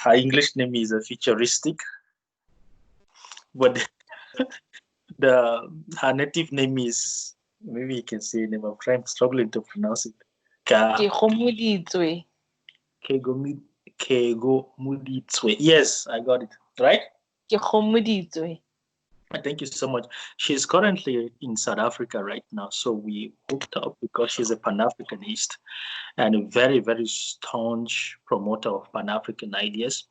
her English name is futuristic, but the her native name is, maybe you can say name. I'm struggling to pronounce it. Ka Kegomi Kegomuditswe. Yes, I got it right. Thank you so much. She's currently in South Africa right now, so we hooked up because she's a Pan-Africanist and a very, very staunch promoter of Pan-African ideas.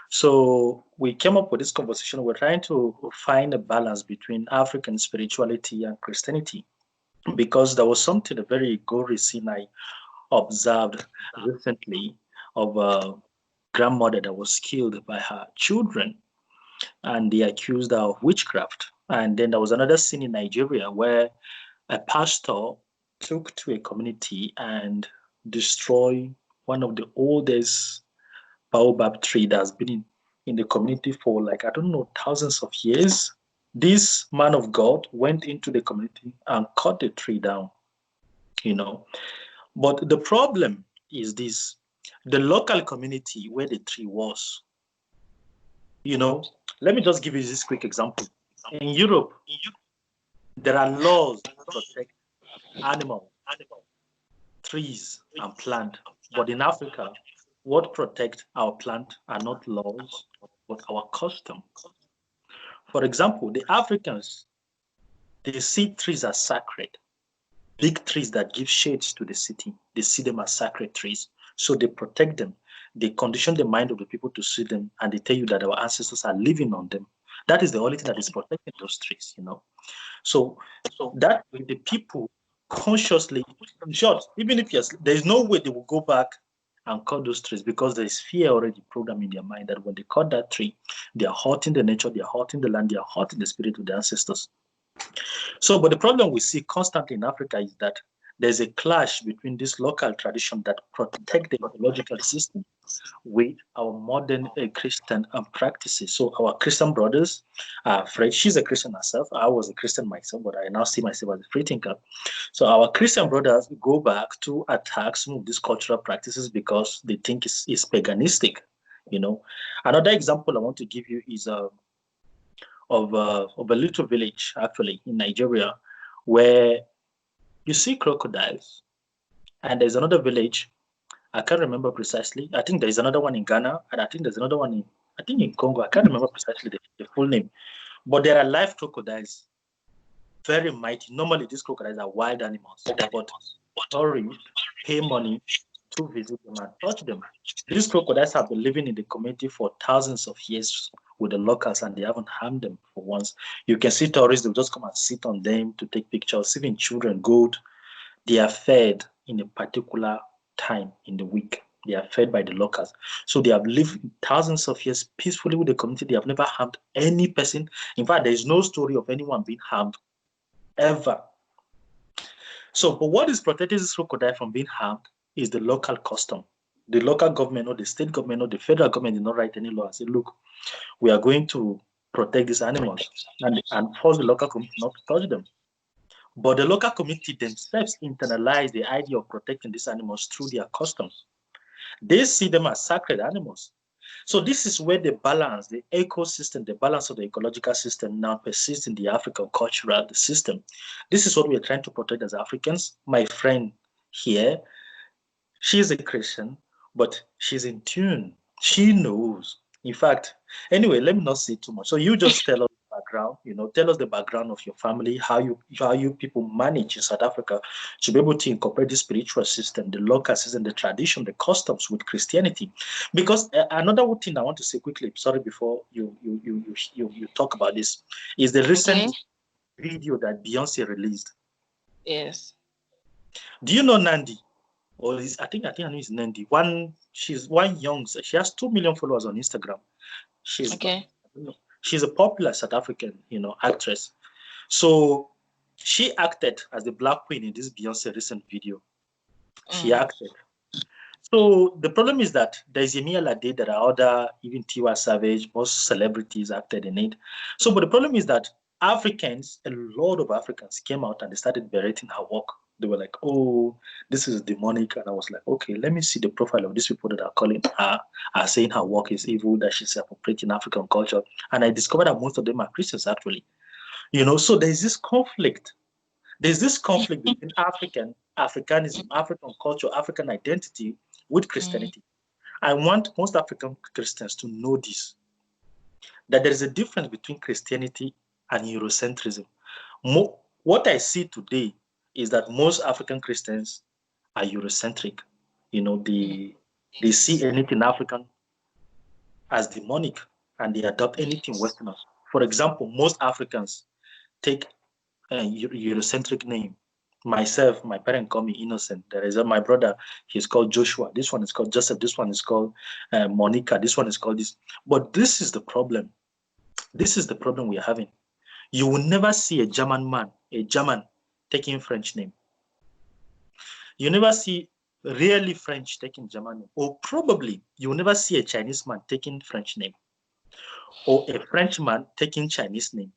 So we came up with this conversation. We're trying to find a balance between African spirituality and Christianity, because there was something, a very gory scene I observed recently of a grandmother that was killed by her children, and they accused her of witchcraft. And then there was another scene in Nigeria where a pastor took to a community and destroyed one of the oldest baobab tree that's been in the community for, like, I don't know, thousands of years. This man of God went into the community and cut the tree down, you know. But the problem is this: the local community where the tree was, let me just give you this quick example. In Europe, there are laws that protect animals, trees, and plant. But in Africa, what protects our plant are not laws, but our custom. For example, the Africans, they see trees as sacred. Big trees that give shades to the city, they see them as sacred trees. So they protect them. They condition the mind of the people to see them, and they tell you that our ancestors are living on them. That is the only thing that is protecting those trees, So that way, the people consciously, in short, even if there is no way they will go back and cut those trees, because there is fear already programmed in their mind that when they cut that tree, they are hurting the nature, they are hurting the land, they are hurting the spirit of the ancestors. So, but the problem we see constantly in Africa is that there's a clash between this local tradition that protect the ecological system with our modern Christian practices. So our Christian brothers are afraid. She's a Christian herself. I was a Christian myself, but I now see myself as a free thinker. So our Christian brothers go back to attack some of these cultural practices because they think it's paganistic. Another example I want to give you is of a little village, actually, in Nigeria, where you see crocodiles. And there's another village, I can't remember precisely. I think there's another one in Ghana, and I think there's another one in Congo. I can't remember precisely the full name. But there are live crocodiles, very mighty. Normally, these crocodiles are wild animals, but tourists pay money to visit them and touch them. These crocodiles have been living in the community for thousands of years with the locals, and they haven't harmed them for once. You can see tourists, they'll just come and sit on them to take pictures. Even children, goat, they are fed in a particular time in the week. They are fed by the locals. So they have lived thousands of years peacefully with the community. They have never harmed any person. In fact, there is no story of anyone being harmed ever. So, but what is protecting this crocodile from being harmed is the local custom. The local government or the state government or the federal government did not write any law and say, look, we are going to protect these animals and force the local community not to touch them. But the local community themselves internalize the idea of protecting these animals through their customs. They see them as sacred animals. So this is where the balance, the ecosystem, the balance of the ecological system now persists in the African cultural system. This is what we are trying to protect as Africans. My friend here, she's a Christian, but she's in tune. She knows. In fact, anyway, let me not say too much. So you just tell us the background, tell us the background of your family, how you people manage in South Africa to be able to incorporate the spiritual system, the local system, the tradition, the customs with Christianity. Because another thing I want to say quickly, sorry, before you talk about this, is the recent video that Beyonce released. Yes. Do you know Nandi? Or I think her name is Nandi. She's one young. She has 2 million followers on Instagram. She's a popular South African, actress. So she acted as the Black Queen in this Beyonce recent video. She acted. So the problem is that there's Yemi Alade, there are other, even Tiwa Savage, most celebrities acted in it. So, but the problem is that Africans, a lot of Africans came out and they started berating her work. They were like, "Oh, this is demonic," and I was like, "Okay, let me see the profile of these people that are calling her, are saying her work is evil, that she's appropriating African culture." And I discovered that most of them are Christians, actually. So there's this conflict. There's this conflict between Africanism, African culture, African identity with Christianity. I want most African Christians to know this, that there is a difference between Christianity and Eurocentrism. What I see today is that most African Christians are Eurocentric. They see anything African as demonic, and they adopt anything Western. For example, most Africans take a Eurocentric name. Myself, my parents call me Innocent. There is my brother, he's called Joshua. This one is called Joseph. This one is called Monica. This one is called this. But this is the problem. This is the problem we are having. You will never see a German taking French name. You never see really French taking German name. Or probably you will never see a Chinese man taking French name. Or a Frenchman taking Chinese name.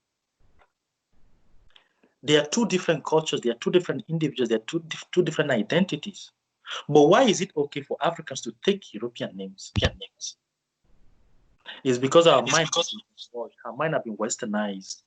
They are two different cultures. They are two different individuals. They are two different identities. But why is it okay for Africans to take European names? It's because our mind have been westernized.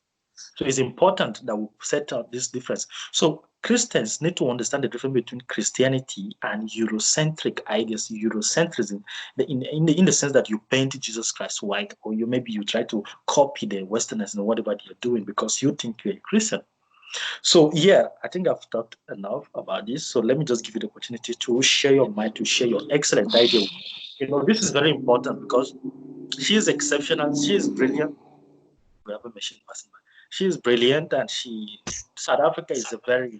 So it's important that we set out this difference. So Christians need to understand the difference between Christianity and Eurocentric ideas, Eurocentrism, in the sense that you paint Jesus Christ white, or you try to copy the Westerners and whatever they're doing because you think you're a Christian. So yeah, I think I've talked enough about this. So let me just give you the opportunity to share your mind, to share your excellent idea. This is very important because she is exceptional. She is brilliant. We have a machine passing by. She is brilliant, and South Africa is a very,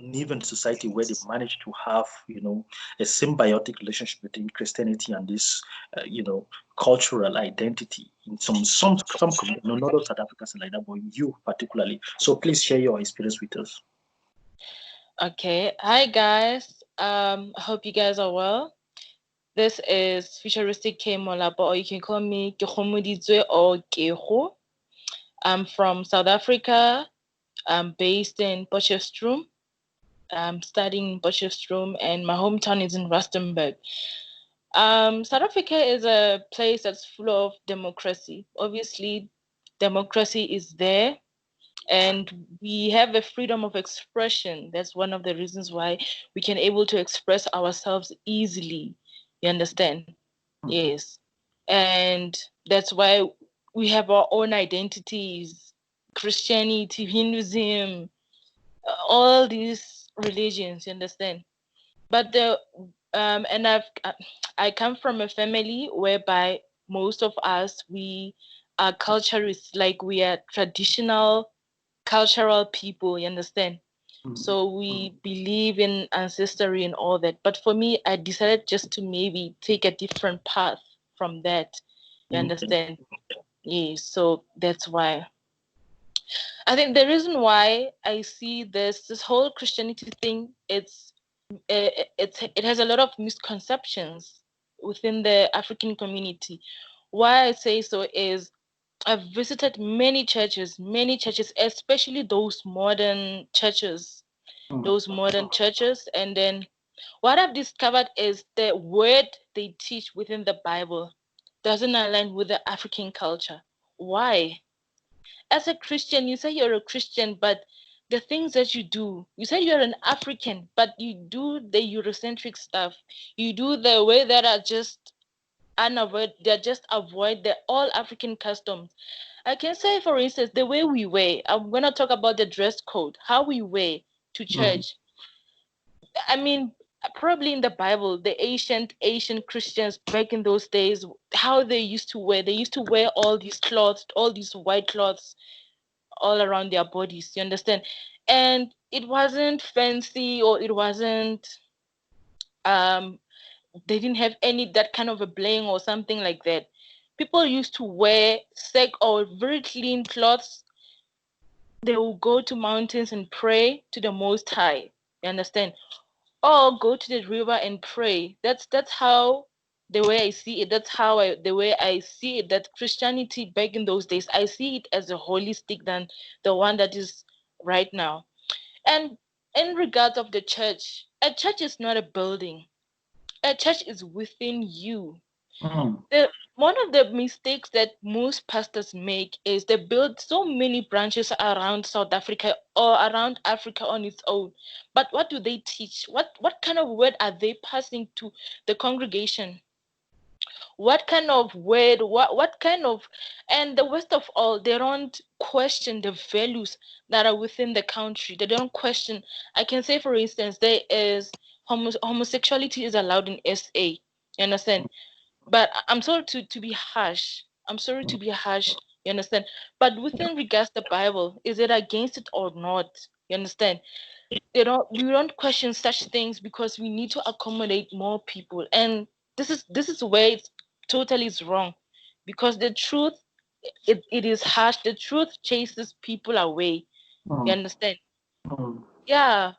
uneven society where they managed to have, a symbiotic relationship between Christianity and this, cultural identity. In some communities, not all South Africans are like that, but you particularly. So please share your experience with us. Okay. Hi guys. I hope you guys are well. This is Futuristic K Molapa, or you can call me Kehomudizwe or Keho. I'm from South Africa. I'm based in Potchefstroom. I'm studying in Potchefstroom, and my hometown is in Rustenburg. South Africa is a place that's full of democracy. Obviously, democracy is there, and we have a freedom of expression. That's one of the reasons why we can able to express ourselves easily. You understand? Yes. And that's why we have our own identities: Christianity, Hinduism, all these religions. You understand? But and I come from a family whereby most of us, we are culturists, like we are traditional cultural people, you understand? So we believe in ancestry and all that. But for me, I decided just to maybe take a different path from that. You understand? Yeah, so that's why. I think the reason why I see this whole Christianity thing, it has a lot of misconceptions within the African community. Why I say so is I've visited many churches, especially those modern churches, and then what I've discovered is the word they teach within the Bible doesn't align with the African culture. Why? As a Christian, you say you're a Christian, but the things that you say you're an African, but you do the Eurocentric stuff. You do the way that are just avoid the all African customs. I can say, for instance, the way we wear. I'm gonna talk about the dress code, how we wear to church. I mean, probably in the Bible, the ancient Asian Christians back in those days, how they used to wear. They used to wear all these cloths, all these white cloths all around their bodies. You understand? And it wasn't fancy, or it wasn't they didn't have any that kind of a bling or something like that. People used to wear silk or very clean clothes. They will go to mountains and pray to the Most High. You understand? Or go to the river and pray. That's how the way I see it. That's how the way I see it. That Christianity back in those days, I see it as a holistic than the one that is right now. And in regards of the church, a church is not a building. A church is within you. One of the mistakes that most pastors make is they build so many branches around South Africa or around Africa on its own. But what do they teach? What kind of word are they passing to the congregation? What kind of word, what kind of, and the worst of all, they don't question the values that are within the country. They don't question. I can say, for instance, there is homosexuality is allowed in SA. You understand? But I'm sorry to be harsh. I'm sorry to be harsh. You understand? But within regards the Bible, is it against it or not? You understand? We don't question such things because we need to accommodate more people. And this is where it's totally is wrong. Because the truth, it is harsh. The truth chases people away. You understand? Yeah.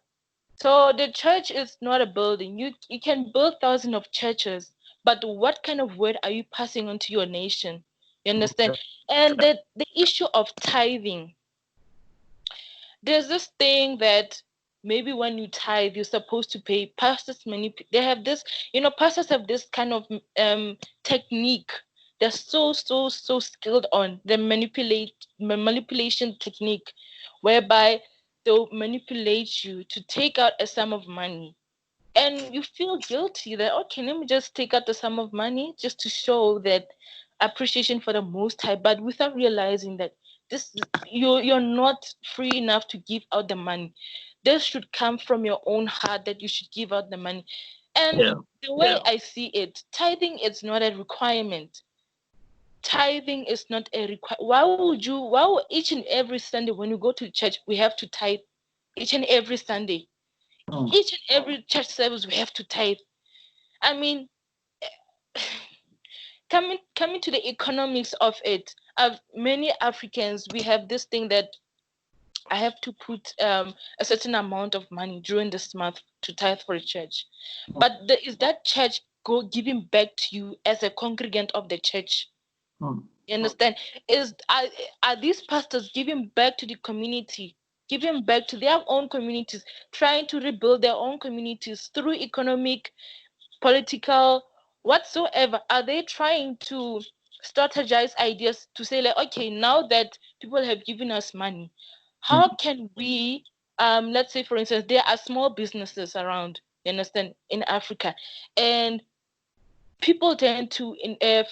So the church is not a building. You can build thousands of churches, but what kind of word are you passing on to your nation? You understand? And the issue of tithing, there's this thing that maybe when you tithe, you're supposed to pay. Pastors they have this, pastors have this kind of technique. They're so skilled on the manipulation technique, whereby they'll manipulate you to take out a sum of money, and you feel guilty that, okay, let me just take out the sum of money just to show that appreciation for the Most High, but without realizing that this you're not free enough to give out the money. This should come from your own heart that you should give out the money. And the way I see it, tithing is not a requirement. Tithing is not a requirement. Why would each and every Sunday when you go to church we have to tithe? Each and every Sunday, each and every church service we have to tithe. I mean, coming to the economics of it, many Africans, we have this thing that I have to put a certain amount of money during this month to tithe for a church. But is that church giving back to you as a congregant of the church? You understand? Are these pastors giving back to the community, giving back to their own communities, trying to rebuild their own communities through economic, political, whatsoever? Are they trying to strategize ideas to say, like, okay, now that people have given us money, how can we, let's say, for instance, there are small businesses around, you understand, in Africa, and people tend to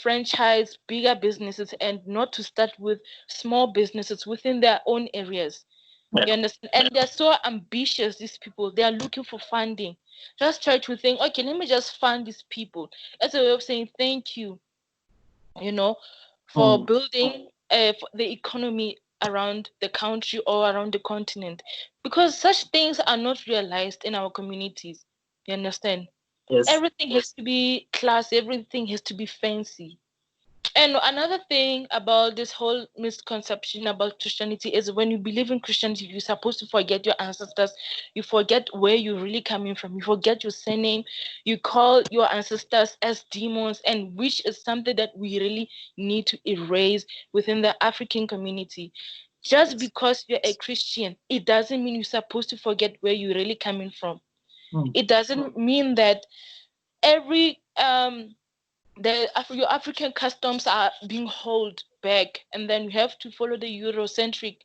franchise bigger businesses and not to start with small businesses within their own areas. You understand? And they're so ambitious, these people. They are looking for funding. Just try to think, okay, let me just fund these people. That's a way of saying thank you, for building for the economy around the country or around the continent. Because such things are not realized in our communities. You understand? Yes. Everything has to be classy, everything has to be fancy. And another thing about this whole misconception about Christianity is when you believe in Christianity, you're supposed to forget your ancestors. You forget where you're really coming from. You forget your surname. You call your ancestors as demons, and which is something that we really need to erase within the African community. Just because you're a Christian, it doesn't mean you're supposed to forget where you're really coming from. It doesn't mean that every your African customs are being held back, and then you have to follow the Eurocentric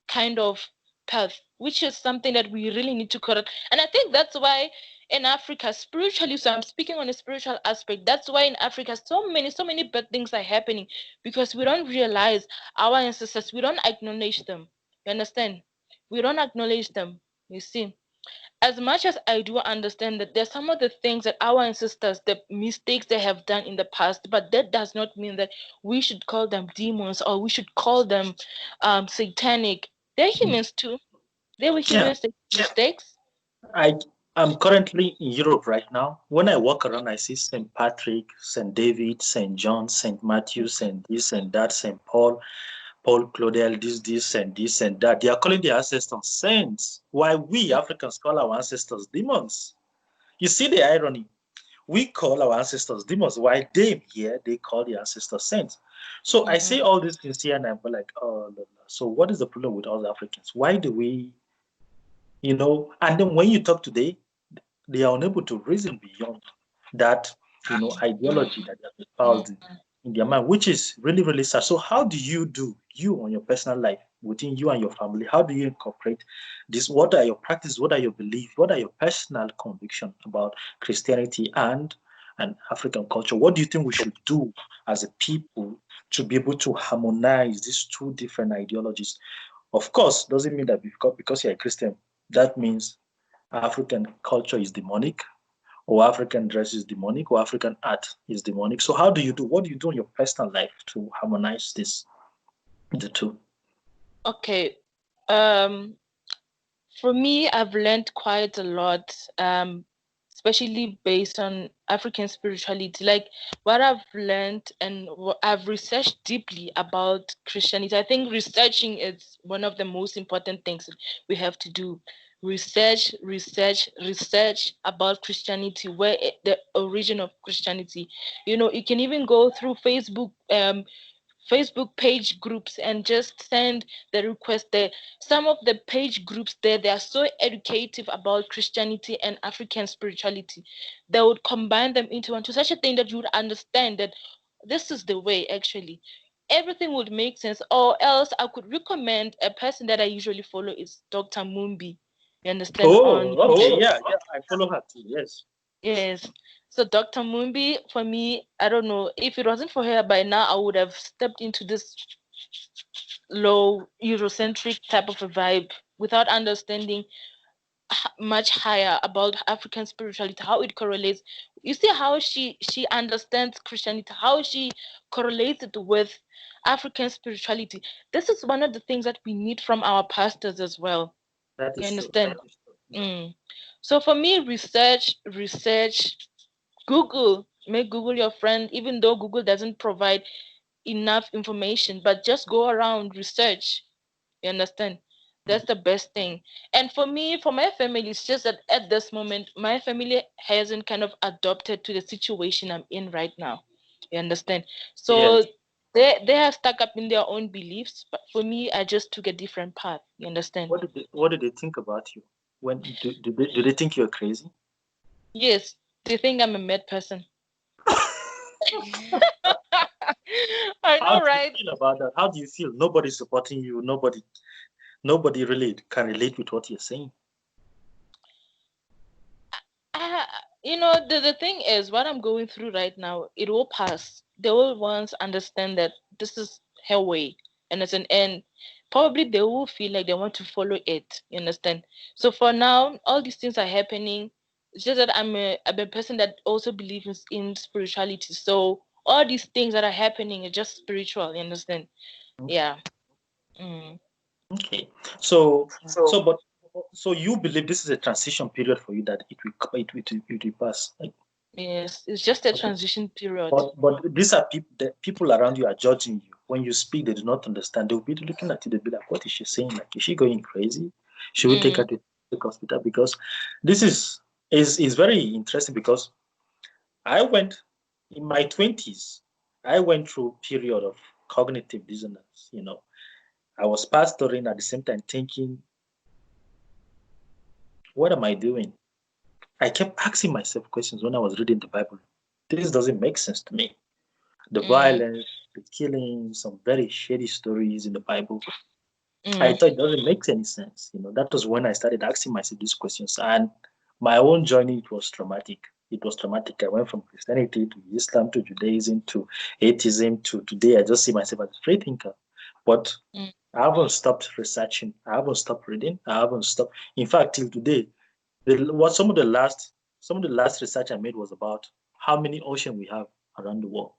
kind of path, which is something that we really need to correct. And I think that's why in Africa, spiritually, so I'm speaking on a spiritual aspect, that's why in Africa so many bad things are happening, because we don't realize our ancestors, we don't acknowledge them. You understand? We don't acknowledge them, you see. As much as I do understand that there's some of the things that our ancestors, the mistakes they have done in the past, but that does not mean that we should call them demons or we should call them satanic. They're humans too. They were humans, they made mistakes. I'm currently in Europe right now. When I walk around, I see St. Patrick, St. David, St. John, St. Matthew, St. this and that, St. Paul, Paul Claudel, this and that. They are calling their ancestors saints, while we Africans call our ancestors demons. You see the irony? We call our ancestors demons, while they here, they call their ancestors saints. So I say all these things here and I'm like, oh, no. So what is the problem with us Africans? Why do we And then when you talk today, they are unable to reason beyond that, ideology that they have espoused in their mind, which is really, really sad. So how do you on your personal life, within you and your family, how do you incorporate this? What are your practices? What are your beliefs? What are your personal convictions about Christianity and African culture? What do you think we should do as a people to be able to harmonize these two different ideologies? Of course, doesn't mean that because you're a Christian, that means African culture is demonic, or African dress is demonic, or African art is demonic. So what do you do in your personal life to harmonize the two? Okay. For me, I've learned quite a lot, especially based on African spirituality. Like what I've learned and what I've researched deeply about Christianity. I think researching is one of the most important things we have to do. Research about Christianity, the origin of Christianity. You can even go through Facebook page groups and just send the request there. Some of the page groups there, they are so educative about Christianity and African spirituality. They would combine them into one to such a thing that you would understand that this is the way actually. Everything would make sense. Or else I could recommend a person that I usually follow is Dr. Mumbi. You understand? On Oh, okay, yeah, I follow her too. Yes. Yes. So Dr. Mumbi, for me, I don't know. If it wasn't for her by now, I would have stepped into this low Eurocentric type of a vibe without understanding much higher about African spirituality, how it correlates. You see how she understands Christianity, how she correlates it with African spirituality. This is one of the things that we need from our pastors as well. That You is true. understand? That is true. Yeah. So for me, research, make Google your friend, even though Google doesn't provide enough information, but just go around, research. You understand? That's the best thing. And for me, for my family, it's just that at this moment, my family hasn't kind of adopted to the situation I'm in right now. You understand? So Yes. they have stuck up in their own beliefs, but for me, I just took a different path. You understand? What did they think about you? When do they think you're crazy? Yes, they think I'm a mad person. I How know, do you right? feel about that? How do you feel? Nobody's supporting you. Nobody really can relate with what you're saying. The thing is, what I'm going through right now, it will pass. They will once understand that this is her way and it's an end. Probably they will feel like they want to follow it. You understand? So for now, all these things are happening. It's just that I'm a person that also believes in spirituality. So all these things that are happening are just spiritual. You understand? Okay. Yeah. Mm. Okay. So so but so you believe this is a transition period for you, that it will pass. Like, Yes, it's just a okay. transition period. But these are people, the people around you are judging you. When you speak, they do not understand. They'll be looking at you, they'll be like, what is she saying? Like, is she going crazy? Should we take her Mm. to the hospital? Because this is very interesting, because I went in my 20s, I went through a period of cognitive dissonance. I was pastoring at the same time thinking, what am I doing? I kept asking myself questions when I was reading the Bible. This doesn't make sense to me. The Mm. violence, the killing, some very shady stories in the Bible. I Mm. thought it doesn't make any sense. That was when I started asking myself these questions. And my own journey, it was traumatic. It was traumatic. I went from Christianity to Islam to Judaism to atheism to today. I just see myself as a free thinker. But Mm. I haven't stopped researching. I haven't stopped reading. I haven't stopped. In fact, till today, some of the last research I made was about how many oceans we have around the world.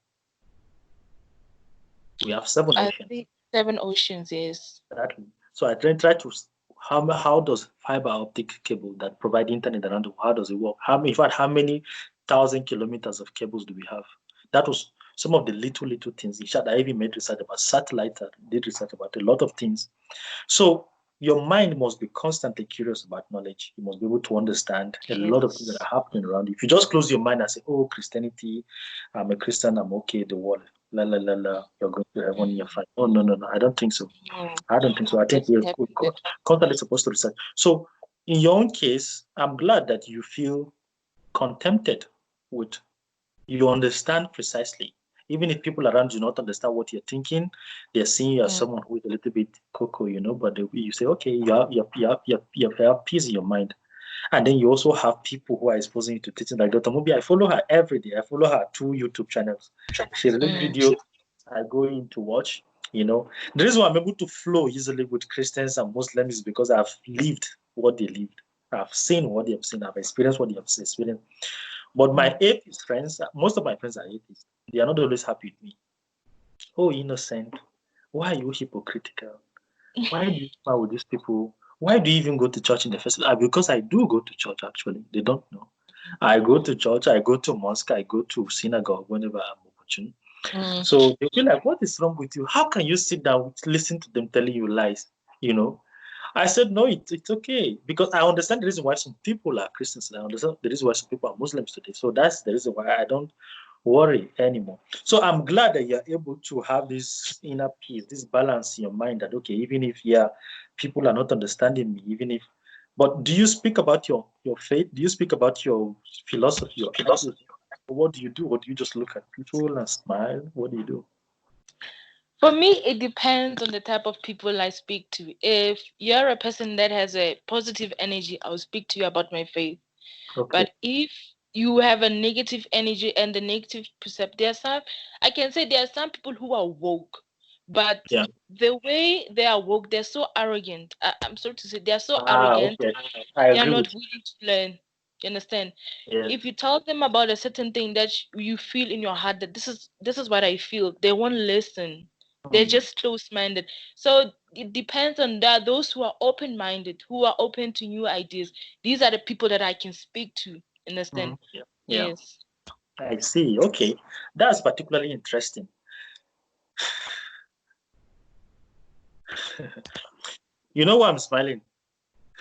We have seven I oceans. think seven oceans, yes. Exactly. So I try to how does fiber optic cable that provide internet around the world, how does it work? In fact, how many thousand kilometers of cables do we have? That was some of the little things. In fact, I even made research about satellite. I did research about a lot of things. So your mind must be constantly curious about knowledge. You must be able to understand a lot of things that Yes. are happening around you. If you just close your mind and say, "Oh, Christianity, I'm a Christian, I'm okay," the world, la la la la, you're going to heaven, you're Mm. fine. Oh no, no, no, I don't think so. No, I don't think so. I think doesn't happen we're that constantly supposed to research. So in your own case, I'm glad that you feel contented with, you understand precisely. Even if people around you not understand what you're thinking, they're seeing you as someone who is a little bit cocoa, but you say, okay, you have peace in your mind. And then you also have people who are exposing you to teaching like Dr. Mubi. I follow her every day. I follow her 2 YouTube channels. She releases videos I go in to watch. The reason why I'm able to flow easily with Christians and Muslims is because I've lived what they lived. I've seen what they have seen. I've experienced what they have experienced. But my atheist friends, most of my friends are atheists. They are not always happy with me. Oh, innocent. Why are you hypocritical? Why do you smile with these people? Why do you even go to church in the first place? Because I do go to church, actually. They don't know. I go to church, I go to mosque, I go to synagogue whenever I'm opportune. So they feel like, what is wrong with you? How can you sit down, listen to them telling you lies? I said, no, it's okay. Because I understand the reason why some people are Christians. I understand the reason why some people are Muslims today. So that's the reason why I don't worry anymore. So I'm glad that you're able to have this inner peace, this balance in your mind that, okay, even if, people are not understanding me, but do you speak about your faith? Do you speak about your philosophy, your ideas? What do you do? Or do you just look at people and smile? What do you do? For me, it depends on the type of people I speak to. If you're a person that has a positive energy, I'll speak to you about my faith. Okay. But if you have a negative energy and the negative perception, I can say there are some people who are woke, but the way they are woke, they're so arrogant. I'm sorry to say, they're so arrogant. Okay. I They're agree not with willing to learn. You understand? you. If you tell them about a certain thing that you feel in your heart that this is what I feel, they won't listen. They're just close-minded. So it depends on that. Those who are open-minded, who are open to new ideas, these are the people that I can speak to. Understand? Yeah. Yes. I see. Okay. That's particularly interesting. You know why I'm smiling?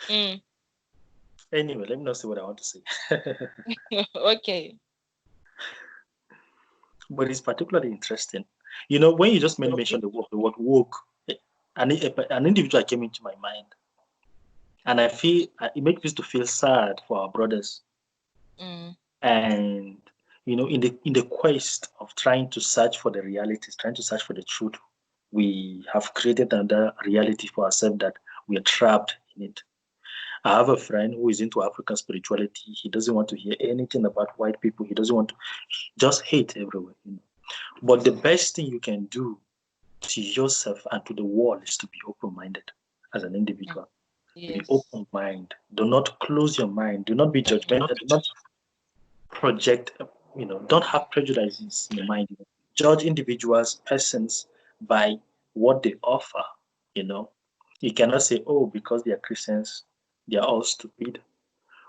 Anyway, let me not say what I want to say. Okay. But it's particularly interesting. When you just mentioned the word woke, an individual came into my mind. And I feel it makes me to feel sad for our brothers. And in the quest of trying to search for the realities, trying to search for the truth, we have created another reality for ourselves that we are trapped in it. I have a friend who is into African spirituality. He doesn't want to hear anything about white people. He doesn't want to just hate everywhere. But the best thing you can do to yourself and to the world is to be open-minded as an individual. Be open-minded. Do not close your mind. Do not be judgmental. Do not project, don't have prejudices in your mind. Judge individuals, persons by what they offer. You cannot say, oh, because they are Christians, they are all stupid,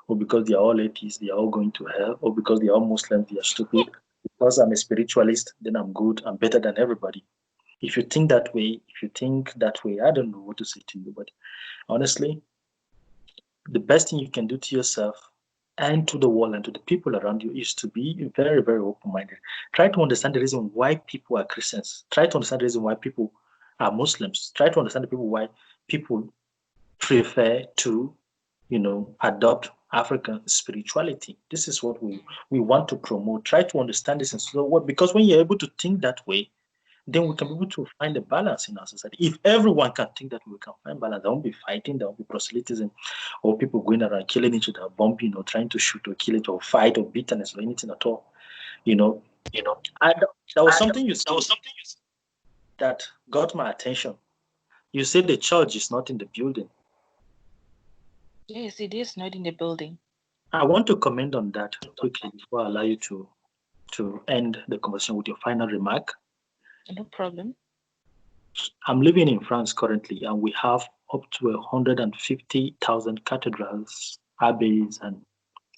or because they are all atheists, they are all going to hell, or because they are all Muslims, they are stupid. Because I'm a spiritualist, then I'm good, I'm better than everybody. If you think that way, I don't know what to say to you, but honestly, the best thing you can do to yourself and to the world and to the people around you is to be very, very open-minded. Try to understand the reason why people are Christians. Try to understand the reason why people are Muslims. Try to understand the people why people prefer to, adopt African spirituality. This is what we want to promote. Try to understand this and so what, because when you're able to think that way, then we can be able to find a balance in our society. If everyone can think that we can find balance, there won't be fighting, there won't be proselytism, or people going around killing each other, bumping, or trying to shoot or kill it, or fight, or bitterness, or anything at all. There was something you said that got my attention. You said the church is not in the building. Yes, it is not in the building. I want to comment on that quickly before I allow you to end the conversation with your final remark. No problem. I'm living in France currently, and we have up to 150,000 cathedrals, abbeys, and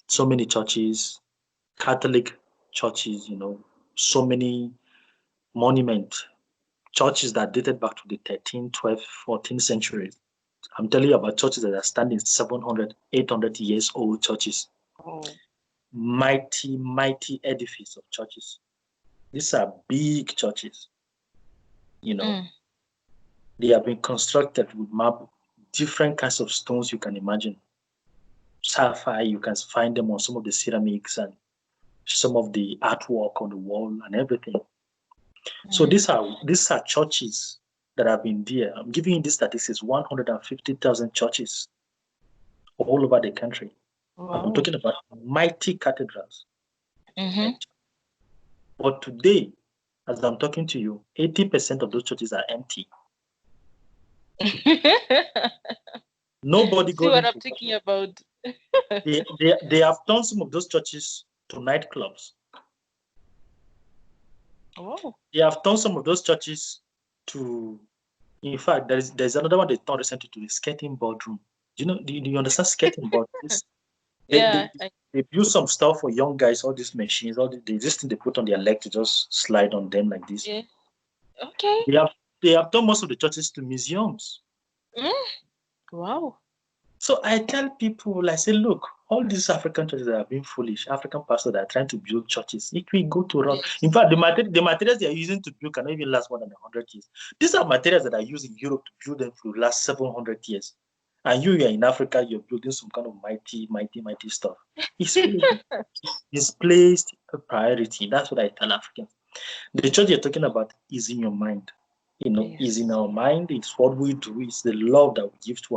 so many churches, Catholic churches, so many monuments, churches that dated back to the 13th, 12th, 14th centuries. I'm telling you about churches that are standing 700, 800 years old churches. Oh. Mighty, mighty edifice of churches. These are big churches. They have been constructed with marble, different kinds of stones you can imagine. sapphire. You can find them on some of the ceramics and some of the artwork on the wall and everything. So these are churches that have been there. I'm giving you this statistics: 150,000 churches all over the country. Wow. I'm talking about mighty cathedrals. Mm-hmm. But today, as I'm talking to you, 80% of those churches are empty. Nobody See goes what I'm into. talking about? They have turned some of those churches to nightclubs. Oh. They have turned some of those churches to. In fact, there's another one they turned recently to the skating board room. Do you understand skating board? They, Yeah. they build some stuff for young guys, all these machines, this thing they put on their leg to just slide on them like this. Yeah. Okay. They have turned most of the churches to museums. Wow. So I tell people, I say, look, all these African churches that are being foolish, African pastors that are trying to build churches, it will go to rot. In fact, the materials they are using to build cannot even last more than 100 years. These are materials that are used in Europe to build them for the last 700 years. And you're in Africa, you're building some kind of mighty stuff. It's misplaced priority. That's what I tell Africans. The church you're talking about is in your mind. Is in our mind. It's what we do. It's the love that we give to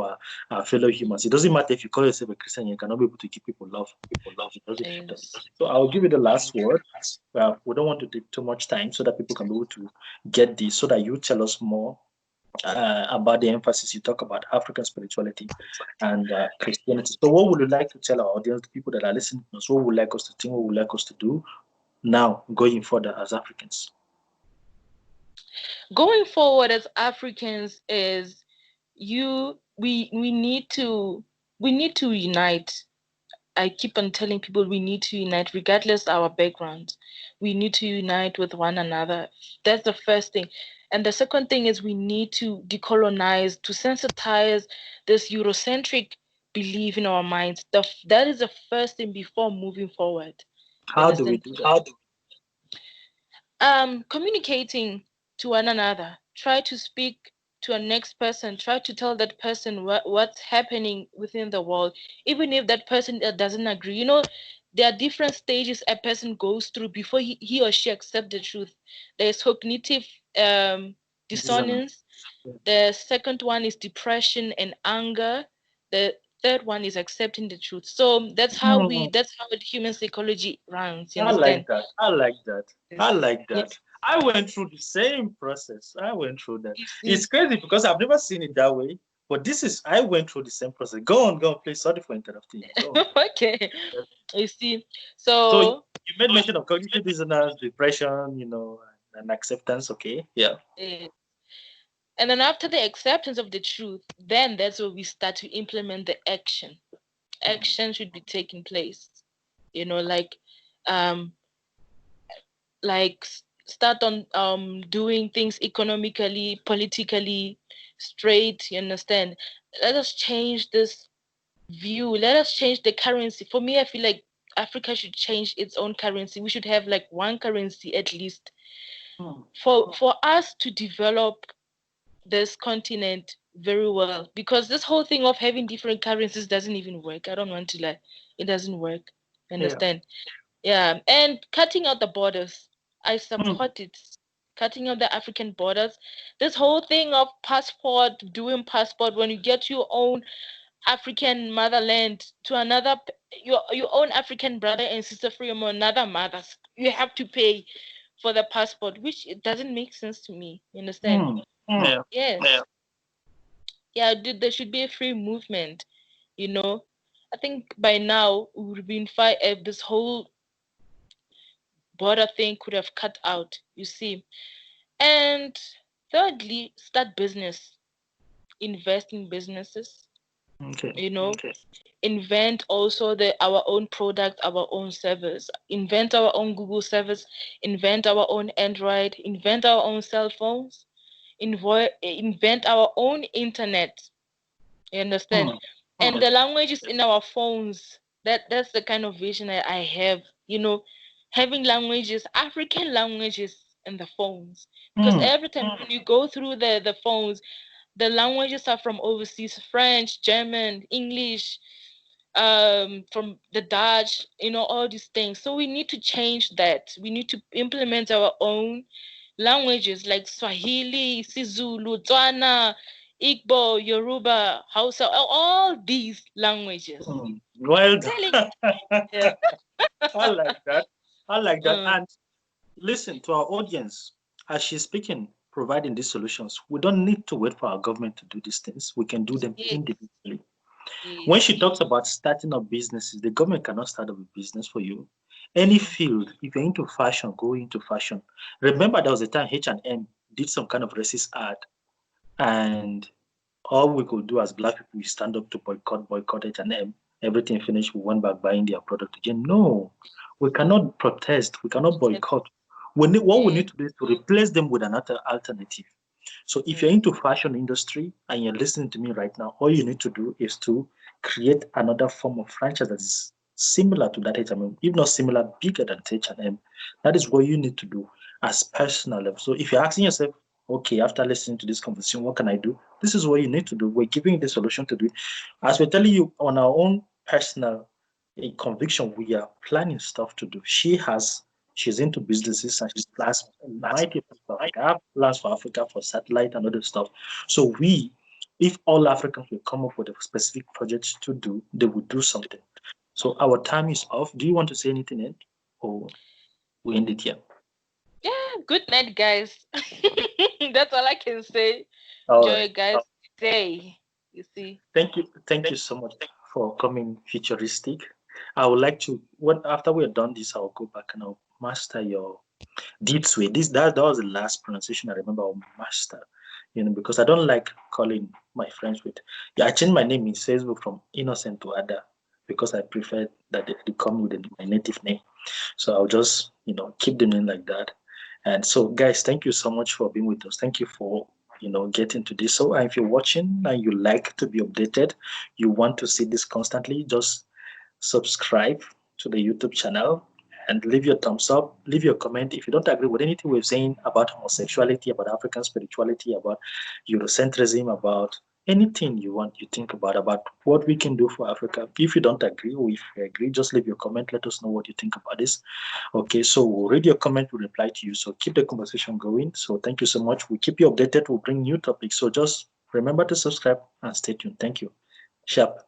our fellow humans. It doesn't matter if you call yourself a Christian, you cannot be able to give people love. It doesn't. So I'll give you the last word. Well, we don't want to take too much time so that people can be able to get this, so that you tell us more about the emphasis you talk about African spirituality and Christianity. So what would you like to tell our audience, the people that are listening to us, what would you like us to think, what would you like us to do now going further as Africans? Going forward as Africans is we need to unite. I keep on telling people we need to unite regardless our backgrounds. We need to unite with one another. That's the first thing. And the second thing is we need to decolonize, to sensitize this Eurocentric belief in our minds. That is the first thing before moving forward. How do we do that? Communicating to one another. Try to speak to a next person. Try to tell that person what's happening within the world, even if that person doesn't agree. There are different stages a person goes through before he or she accepts the truth. There's cognitive dissonance. The second one is depression and anger. The third one is accepting the truth. So that's how human psychology runs. You I like understand? that. I like that. I like Yes. that. I went through the same process. I went through that. You It's see. crazy because I've never seen it that way. But I went through the same process. Go on, please. Sorry for interrupting you. Go on. Okay. You see. So you So made mention of cognitive dissonance, depression, and acceptance. Okay. Yeah. eh, and then after the acceptance of the truth, then that's where we start to implement the action. Action should be taking place. Like um start on doing things economically, politically straight, you understand? Let us change this view. Let us change the currency. For me, I feel like Africa should change its own currency. We should have like one currency at least for us to develop this continent very well, because this whole thing of having different currencies doesn't even work. I don't want to lie. It doesn't work. Understand? Yeah. And cutting out the borders, I support it. Cutting out the African borders. This whole thing of doing passport when you get your own African motherland to another, your own African brother and sister from another mother, you have to pay for the passport, which it doesn't make sense to me. You understand? Yeah. Yes. Yeah, there should be a free movement. I think by now we would have been fine if this whole border thing could have cut out. You see. And thirdly, start business, invest in businesses. Okay. Invent also our own product, our own service, invent our own Google service, invent our own Android, invent our own cell phones, invent our own internet. You understand? And the languages in our phones, that's the kind of vision that I have, having languages, African languages in the phones. Because every time when you go through the phones, the languages are from overseas: French, German, English, from the Dutch, all these things. So we need to change that. We need to implement our own languages like Swahili, Sizulu, Tswana, Igbo, Yoruba, Hausa, all these languages. Well done. Yeah. I like that. I like that. And listen to our audience as she's speaking, providing these solutions. We don't need to wait for our government to do these things. We can do them individually. When she talks about starting up businesses, the government cannot start up a business for you. Any field, if you're into fashion, go into fashion. Remember, there was a time H&M did some kind of racist ad, and all we could do as Black people is stand up to boycott H&M. Everything finished, we went back buying their product again. No, we cannot protest. We cannot boycott. What we need to do is to replace them with another alternative. So if you're into fashion industry and you're listening to me right now, all you need to do is to create another form of franchise that is similar to that H&M, if not similar, bigger than H&M. That is what you need to do as personal level. So if you're asking yourself, okay, after listening to this conversation, what can I do? This is what you need to do. We're giving you the solution to do it. As we're telling you on our own personal conviction, we are planning stuff to do. She's into businesses and she's plans mighty stuff. I have plans for Africa for satellite and other stuff. So if all Africans will come up with a specific project to do, they will do something. So our time is off. Do you want to say anything, Ed? Or we end it here? Yeah, good night, guys. That's all I can say. All Enjoy, right. guys. Day. You see. Thank you so much for coming futuristic. I would like to after we're done this, I'll go back and I'll master your deep sway. That was the last pronunciation I remember of master. Because I don't like calling my friends with. Yeah, I changed my name in Facebook from Innocent to Ada because I prefer that they call me with my native name. So I'll just keep the name like that. And so, guys, thank you so much for being with us. Thank you for getting to this. So if you're watching and you like to be updated, you want to see this constantly, just subscribe to the YouTube channel and leave your thumbs up, leave your comment. If you don't agree with anything we're saying about homosexuality, about African spirituality, about Eurocentrism, about anything you think about what we can do for Africa. If you don't agree, or if you agree, just leave your comment. Let us know what you think about this. Okay, so we'll read your comment, we'll reply to you. So keep the conversation going. So thank you so much. We'll keep you updated. We'll bring new topics. So just remember to subscribe and stay tuned. Thank you. Sharp.